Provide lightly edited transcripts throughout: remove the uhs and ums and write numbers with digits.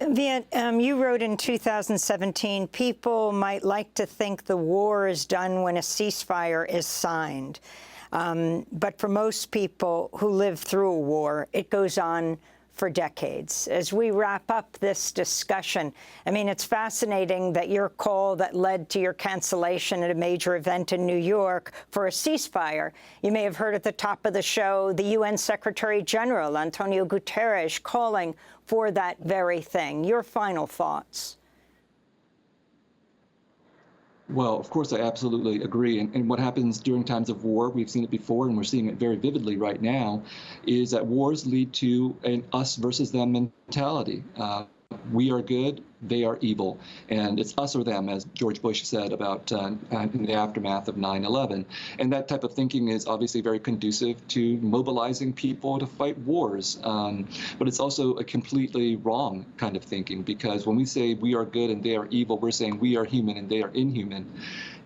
Viet, you wrote in 2017, people might like to think the war is done when a ceasefire is signed. But for most people who live through a war, it goes on for decades. As we wrap up this discussion, I mean, it's fascinating that your call that led to your cancellation at a major event in New York for a ceasefire, you may have heard at the top of the show the UN Secretary General, Antonio Guterres, calling for that very thing. Your final thoughts? Well, of course, I absolutely agree. And what happens during times of war, we've seen it before, and we're seeing it very vividly right now, is that wars lead to an us versus them mentality. We are good, they are evil. And it's us or them, as George Bush said about in the aftermath of 9/11. And that type of thinking is obviously very conducive to mobilizing people to fight wars. But it's also a completely wrong kind of thinking, because when we say we are good and they are evil, we're saying we are human and they are inhuman.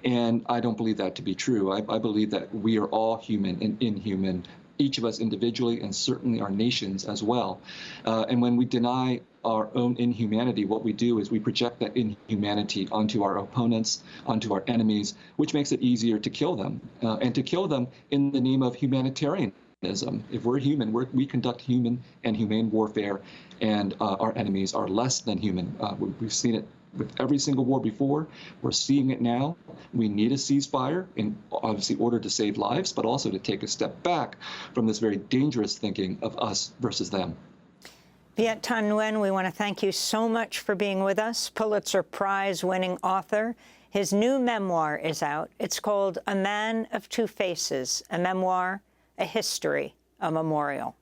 And I don't believe that to be true. I believe that we are all human and inhuman, each of us individually, and certainly our nations as well. And when we deny our own inhumanity, what we do is we project that inhumanity onto our opponents, onto our enemies, which makes it easier to kill them, and to kill them in the name of humanitarianism. If we're human, we conduct human and humane warfare, and our enemies are less than human. We've seen it with every single war before. We're seeing it now. We need a ceasefire in obviously order to save lives, but also to take a step back from this very dangerous thinking of us versus them. Viet Thanh Nguyen, we want to thank you so much for being with us. Pulitzer Prize-winning author. His new memoir is out. It's called A Man of Two Faces, a memoir, a history, a memorial.